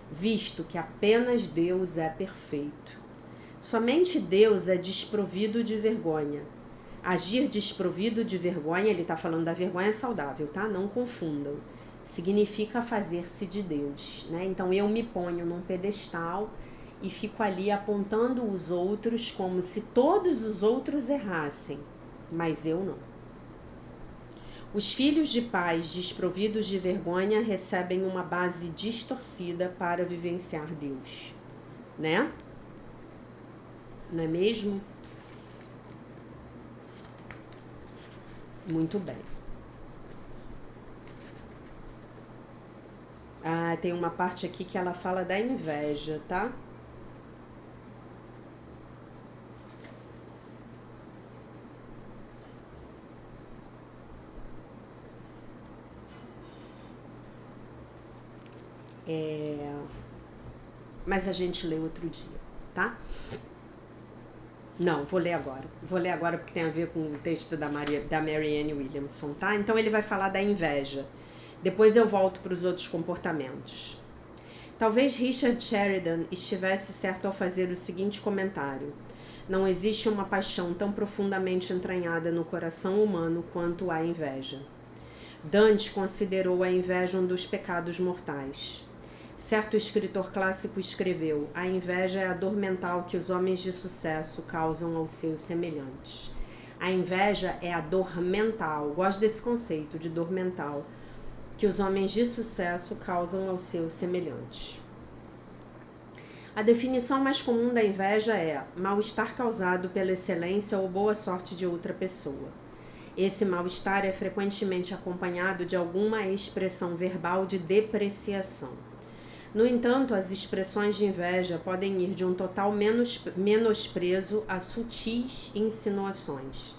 visto que apenas Deus é perfeito. Somente Deus é desprovido de vergonha. Agir desprovido de vergonha, ele está falando da vergonha saudável, tá? Não confundam. Significa fazer-se de Deus, né? Então eu me ponho num pedestal e fico ali apontando os outros como se todos os outros errassem, mas eu não. Os filhos de pais desprovidos de vergonha recebem uma base distorcida para vivenciar Deus, né? Não é mesmo? Muito bem. Ah, tem uma parte aqui que ela fala da inveja, tá? Mas a gente lê outro dia, tá? Não, vou ler agora. Vou ler agora porque tem a ver com o texto da Marianne Williamson, tá? Então ele vai falar da inveja. Depois eu volto para os outros comportamentos. Talvez Richard Sheridan estivesse certo ao fazer o seguinte comentário: não existe uma paixão tão profundamente entranhada no coração humano quanto a inveja. Dante considerou a inveja um dos pecados mortais. Certo escritor clássico escreveu: a inveja é a dor mental que os homens de sucesso causam aos seus semelhantes. A inveja é a dor mental, gosto desse conceito de dor mental, que os homens de sucesso causam aos seus semelhantes. A definição mais comum da inveja é mal-estar causado pela excelência ou boa sorte de outra pessoa. Esse mal-estar é frequentemente acompanhado de alguma expressão verbal de depreciação. No entanto, as expressões de inveja podem ir de um total menosprezo a sutis insinuações.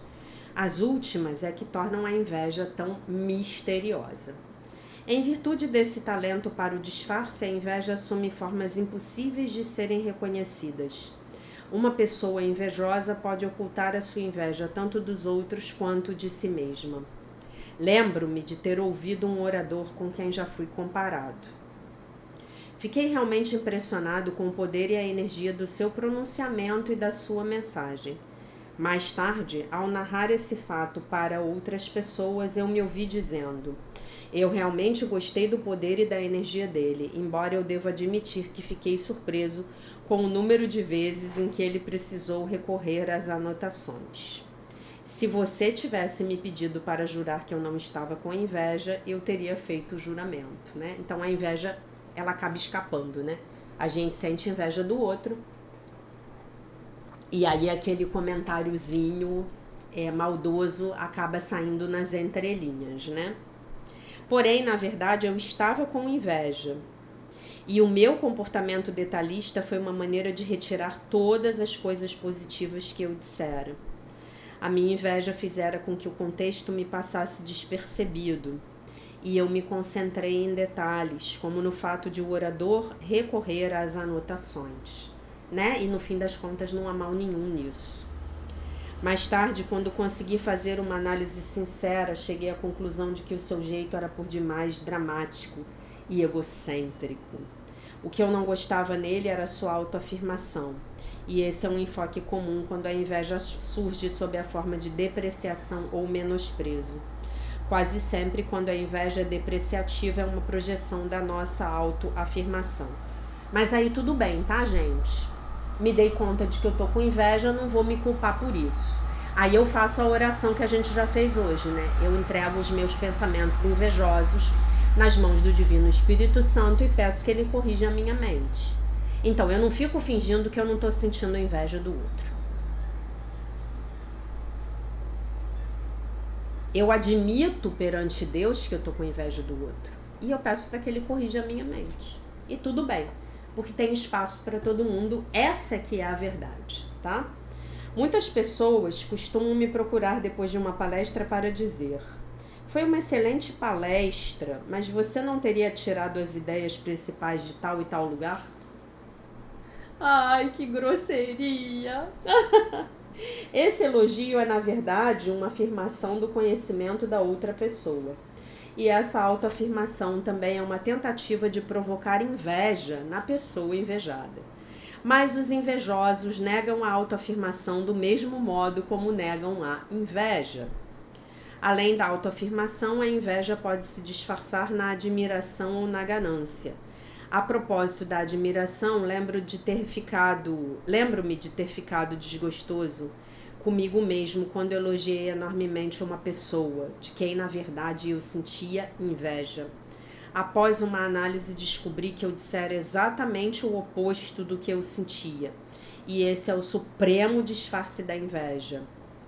As últimas é que tornam a inveja tão misteriosa. Em virtude desse talento para o disfarce, a inveja assume formas impossíveis de serem reconhecidas. Uma pessoa invejosa pode ocultar a sua inveja tanto dos outros quanto de si mesma. Lembro-me de ter ouvido um orador com quem já fui comparado. Fiquei realmente impressionado com o poder e a energia do seu pronunciamento e da sua mensagem. Mais tarde, ao narrar esse fato para outras pessoas, eu me ouvi dizendo: eu realmente gostei do poder e da energia dele, embora eu devo admitir que fiquei surpreso com o número de vezes em que ele precisou recorrer às anotações. Se você tivesse me pedido para jurar que eu não estava com inveja, eu teria feito o juramento, né? Então a inveja, ela acaba escapando, né? A gente sente inveja do outro e aí aquele comentáriozinho maldoso acaba saindo nas entrelinhas, né? Porém, na verdade, eu estava com inveja. E o meu comportamento detalhista foi uma maneira de retirar todas as coisas positivas que eu dissera. A minha inveja fizera com que o contexto me passasse despercebido. E eu me concentrei em detalhes, como no fato de o orador recorrer às anotações, né? E no fim das contas não há mal nenhum nisso. Mais tarde, quando consegui fazer uma análise sincera, cheguei à conclusão de que o seu jeito era por demais dramático e egocêntrico. O que eu não gostava nele era a sua autoafirmação. E esse é um enfoque comum quando a inveja surge sob a forma de depreciação ou menosprezo. Quase sempre, quando a inveja é depreciativa, é uma projeção da nossa autoafirmação. Mas aí tudo bem, tá, gente? Me dei conta de que eu tô com inveja, não vou me culpar por isso. Aí eu faço a oração que a gente já fez hoje, né? Eu entrego os meus pensamentos invejosos nas mãos do Divino Espírito Santo e peço que ele corrija a minha mente. Então, eu não fico fingindo que eu não tô sentindo inveja do outro. Eu admito perante Deus que eu tô com inveja do outro. E eu peço para que ele corrija a minha mente. E tudo bem, porque tem espaço para todo mundo. Essa que é a verdade, tá? Muitas pessoas costumam me procurar depois de uma palestra para dizer: foi uma excelente palestra, mas você não teria tirado as ideias principais de tal e tal lugar? Ai, que grosseria! Esse elogio é, na verdade, uma afirmação do conhecimento da outra pessoa. E essa autoafirmação também é uma tentativa de provocar inveja na pessoa invejada. Mas os invejosos negam a autoafirmação do mesmo modo como negam a inveja. Além da autoafirmação, a inveja pode se disfarçar na admiração ou na ganância. A propósito da admiração, lembro-me de ter ficado desgostoso comigo mesmo quando elogiei enormemente uma pessoa, de quem na verdade eu sentia inveja. Após uma análise, descobri que eu dissera exatamente o oposto do que eu sentia. E esse é o supremo disfarce da inveja.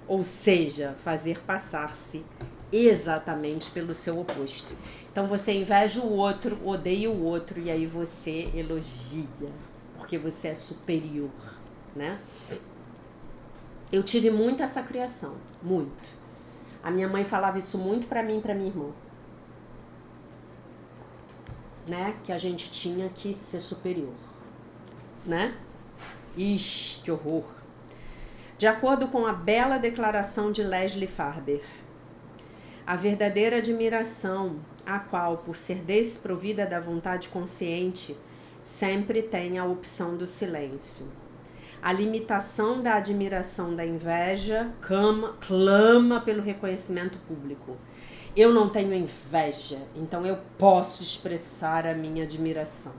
Ou seja, fazer passar-se exatamente pelo seu oposto. Então você inveja o outro, odeia o outro e aí você elogia, porque você é superior, né? Eu tive muito essa criação, muito. A minha mãe falava isso muito pra mim e pra minha irmã, né? Que a gente tinha que ser superior, né? Ixi, que horror! De acordo com a bela declaração de Leslie Farber, a verdadeira admiração, a qual, por ser desprovida da vontade consciente, sempre tem a opção do silêncio. A limitação da admiração da inveja clama pelo reconhecimento público. Eu não tenho inveja, então eu posso expressar a minha admiração.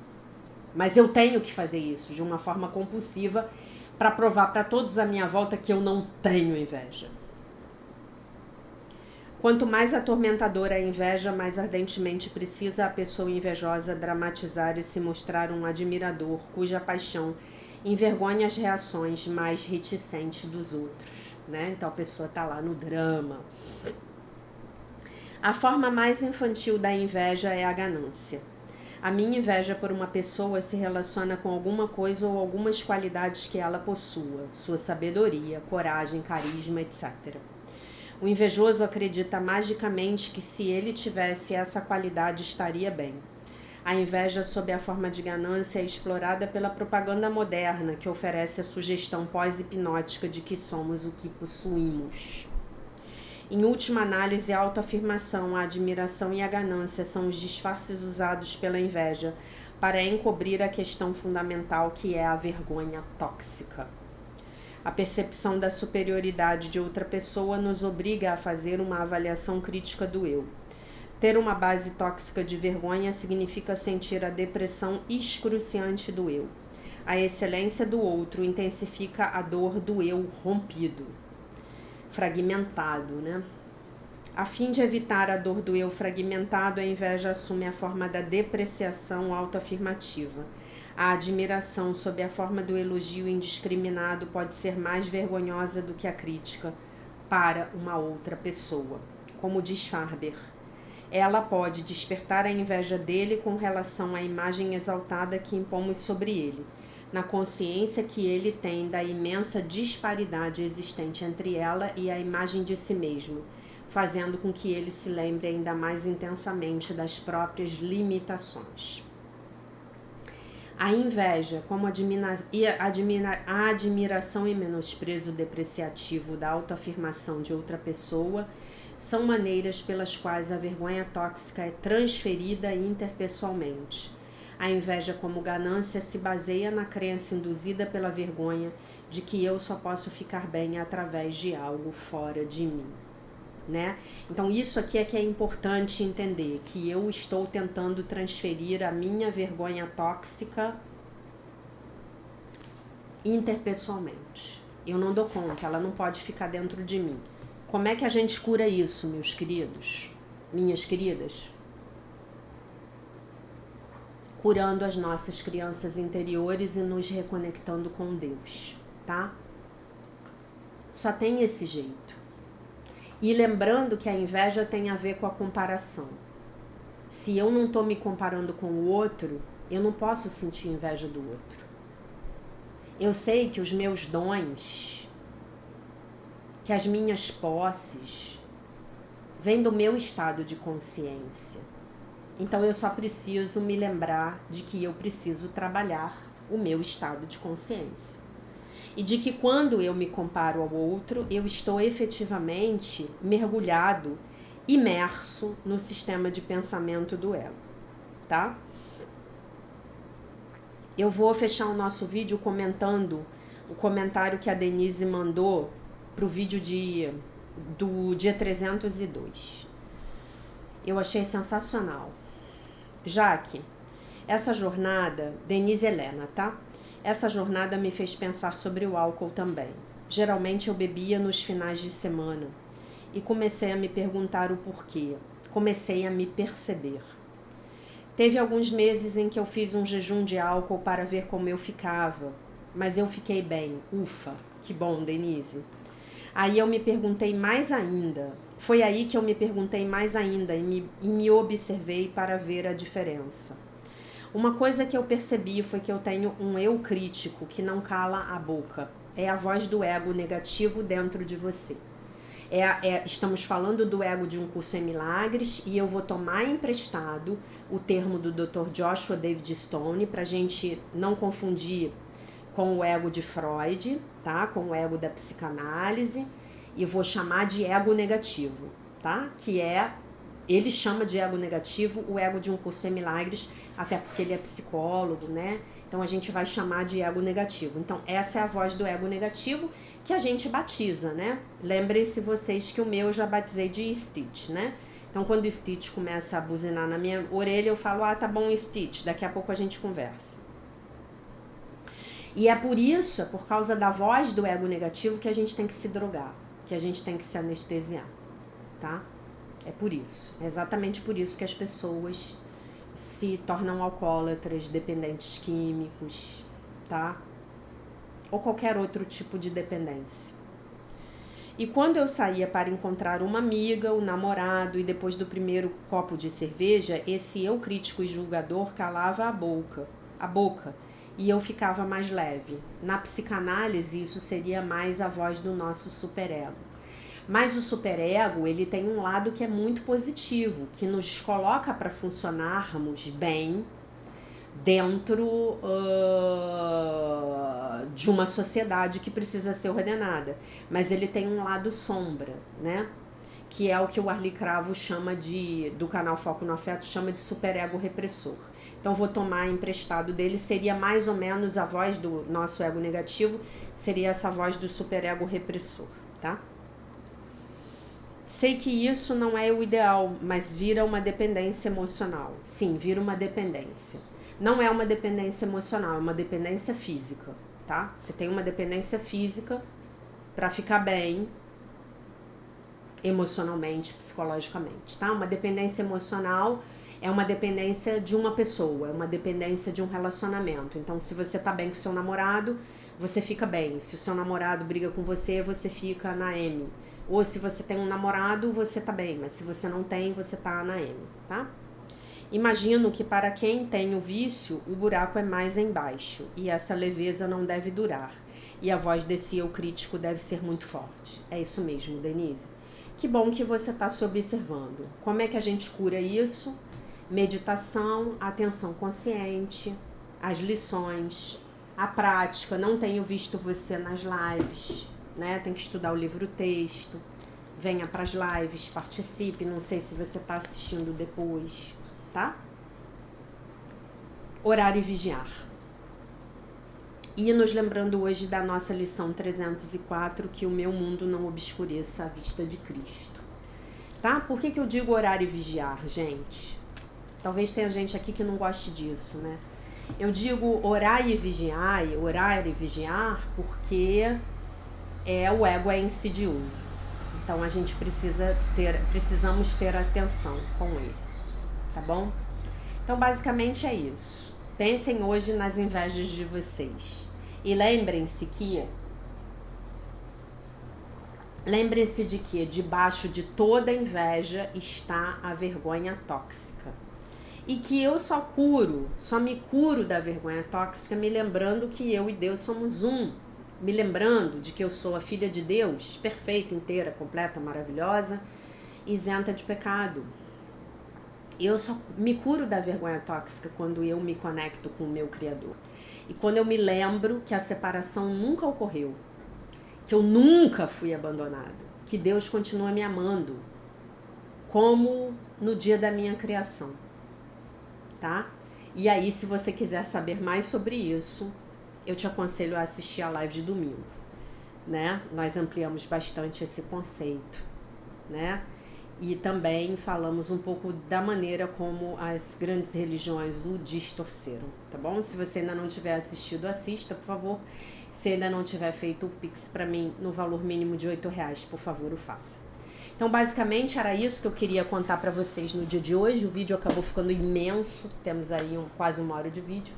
Mas eu tenho que fazer isso de uma forma compulsiva para provar para todos à minha volta que eu não tenho inveja. Quanto mais atormentadora a inveja, mais ardentemente precisa a pessoa invejosa dramatizar e se mostrar um admirador cuja paixão envergonha as reações mais reticentes dos outros. né? Então a pessoa tá lá no drama. A forma mais infantil da inveja é a ganância. A minha inveja por uma pessoa se relaciona com alguma coisa ou algumas qualidades que ela possua, sua sabedoria, coragem, carisma, etc. O invejoso acredita magicamente que se ele tivesse essa qualidade estaria bem. A inveja sob a forma de ganância é explorada pela propaganda moderna, que oferece a sugestão pós-hipnótica de que somos o que possuímos. Em última análise, a autoafirmação, a admiração e a ganância são os disfarces usados pela inveja para encobrir a questão fundamental que é a vergonha tóxica. A percepção da superioridade de outra pessoa nos obriga a fazer uma avaliação crítica do eu. Ter uma base tóxica de vergonha significa sentir a depressão excruciante do eu. A excelência do outro intensifica a dor do eu rompido, fragmentado, né? A fim de evitar a dor do eu fragmentado, a inveja assume a forma da depreciação autoafirmativa. A admiração, sob a forma do elogio indiscriminado, pode ser mais vergonhosa do que a crítica para uma outra pessoa. Como diz Farber, ela pode despertar a inveja dele com relação à imagem exaltada que impomos sobre ele, na consciência que ele tem da imensa disparidade existente entre ela e a imagem de si mesmo, fazendo com que ele se lembre ainda mais intensamente das próprias limitações. A inveja, como a admiração e menosprezo depreciativo da autoafirmação de outra pessoa, são maneiras pelas quais a vergonha tóxica é transferida interpessoalmente. A inveja como ganância se baseia na crença induzida pela vergonha de que eu só posso ficar bem através de algo fora de mim, né? Então isso aqui é que é importante entender, que eu estou tentando transferir a minha vergonha tóxica interpessoalmente. Eu não dou conta, ela não pode ficar dentro de mim. Como é que a gente cura isso, meus queridos, minhas queridas? Curando as nossas crianças interiores e nos reconectando com Deus, tá? Só tem esse jeito. E lembrando que a inveja tem a ver com a comparação. Se eu não tô me comparando com o outro, eu não posso sentir inveja do outro. Eu sei que os meus dons, que as minhas posses, vêm do meu estado de consciência. Então eu só preciso me lembrar de que eu preciso trabalhar o meu estado de consciência. E de que quando eu me comparo ao outro, eu estou efetivamente mergulhado, imerso no sistema de pensamento do ego, tá? Eu vou fechar o nosso vídeo comentando o comentário que a Denise mandou pro vídeo do dia 302. Eu achei sensacional. Jaque, essa jornada, Denise Helena, tá? Essa jornada me fez pensar sobre o álcool também. Geralmente eu bebia nos finais de semana e comecei a me perguntar o porquê. Comecei a me perceber. Teve alguns meses em que eu fiz um jejum de álcool para ver como eu ficava, mas eu fiquei bem. Ufa, que bom, Denise. Aí eu me perguntei mais ainda. Foi aí que eu me perguntei mais ainda e me observei para ver a diferença. Uma coisa que eu percebi foi que eu tenho um eu crítico que não cala a boca. É a voz do ego negativo dentro de você. Estamos falando do ego de Um Curso em Milagres e eu vou tomar emprestado o termo do Dr. Joshua David Stone para a gente não confundir com o ego de Freud, tá? Com o ego da psicanálise, e vou chamar de ego negativo, tá? Ele chama de ego negativo o ego de Um Curso em Milagres, até porque ele é psicólogo, né? Então a gente vai chamar de ego negativo. Então essa é a voz do ego negativo que a gente batiza, né? Lembrem-se vocês que o meu eu já batizei de Stitch, né? Então quando o Stitch começa a buzinar na minha orelha, eu falo, tá bom, Stitch, daqui a pouco a gente conversa. E é por causa da voz do ego negativo que a gente tem que se drogar, que a gente tem que se anestesiar, tá? É por isso, é exatamente por isso que as pessoas se tornam alcoólatras, dependentes químicos, tá? Ou qualquer outro tipo de dependência. E quando eu saía para encontrar uma amiga, o namorado, e depois do primeiro copo de cerveja, esse eu crítico e julgador calava a boca, e eu ficava mais leve. Na psicanálise, isso seria mais a voz do nosso superego. Mas o superego, ele tem um lado que é muito positivo, que nos coloca para funcionarmos bem dentro de uma sociedade que precisa ser ordenada. Mas ele tem um lado sombra, né? Que é o que o Arli Cravo chama do canal Foco no Afeto, chama de superego repressor. Então vou tomar emprestado dele, seria mais ou menos a voz do nosso ego negativo, seria essa voz do superego repressor, tá? Sei que isso não é o ideal, mas vira uma dependência emocional. Sim, vira uma dependência. Não é uma dependência emocional, é uma dependência física, tá? Você tem uma dependência física para ficar bem emocionalmente, psicologicamente, tá? Uma dependência emocional é uma dependência de uma pessoa, é uma dependência de um relacionamento. Então, se você tá bem com seu namorado, você fica bem. Se o seu namorado briga com você, você fica na M. Ou se você tem um namorado, você tá bem, mas se você não tem, você tá na M, tá? Imagino que para quem tem o vício, o buraco é mais embaixo, e essa leveza não deve durar. E a voz desse eu crítico deve ser muito forte. É isso mesmo, Denise. Que bom que você está se observando. Como é que a gente cura isso? Meditação, atenção consciente, as lições, a prática. Não tenho visto você nas lives, né? Tem que estudar o livro-texto. Venha para as lives, participe. Não sei se você está assistindo depois, tá? Orar e vigiar. E nos lembrando hoje da nossa lição 304, que o meu mundo não obscureça a vista de Cristo. Tá? Por que eu digo orar e vigiar, gente? Talvez tenha gente aqui que não goste disso, né? Eu digo orar e vigiar porque o ego é insidioso. Então a gente precisamos ter atenção com ele, tá bom? Então basicamente é isso. Pensem hoje nas invejas de vocês. E lembrem-se de que debaixo de toda inveja está a vergonha tóxica. E que eu só me curo da vergonha tóxica me lembrando que eu e Deus somos um. Me lembrando de que eu sou a filha de Deus, perfeita, inteira, completa, maravilhosa, isenta de pecado. Eu só me curo da vergonha tóxica quando eu me conecto com o meu Criador. E quando eu me lembro que a separação nunca ocorreu, que eu nunca fui abandonada, que Deus continua me amando, como no dia da minha criação, tá? E aí, se você quiser saber mais sobre isso, eu te aconselho a assistir a live de domingo, né? Nós ampliamos bastante esse conceito, né? E também falamos um pouco da maneira como as grandes religiões o distorceram, tá bom? Se você ainda não tiver assistido, assista, por favor. Se ainda não tiver feito o Pix para mim no valor mínimo de R$8, por favor, o faça. Então, basicamente, era isso que eu queria contar para vocês no dia de hoje. O vídeo acabou ficando imenso, temos aí quase 1 hora de vídeo.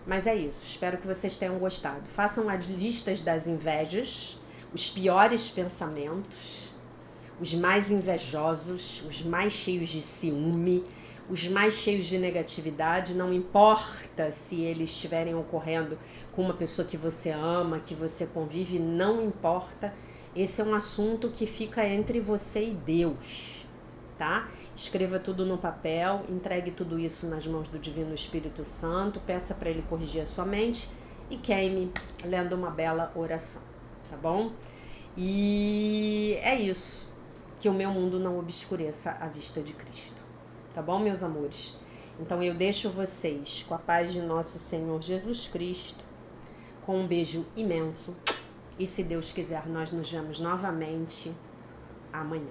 Mas é isso, espero que vocês tenham gostado. Façam as listas das invejas, os piores pensamentos, os mais invejosos, os mais cheios de ciúme, os mais cheios de negatividade. Não importa se eles estiverem ocorrendo com uma pessoa que você ama, que você convive, não importa. Esse é um assunto que fica entre você e Deus, tá? Escreva tudo no papel, entregue tudo isso nas mãos do Divino Espírito Santo, peça para ele corrigir a sua mente e queime lendo uma bela oração, tá bom? E é isso, que o meu mundo não obscureça a vista de Cristo, tá bom, meus amores? Então eu deixo vocês com a paz de nosso Senhor Jesus Cristo, com um beijo imenso, e se Deus quiser, nós nos vemos novamente amanhã.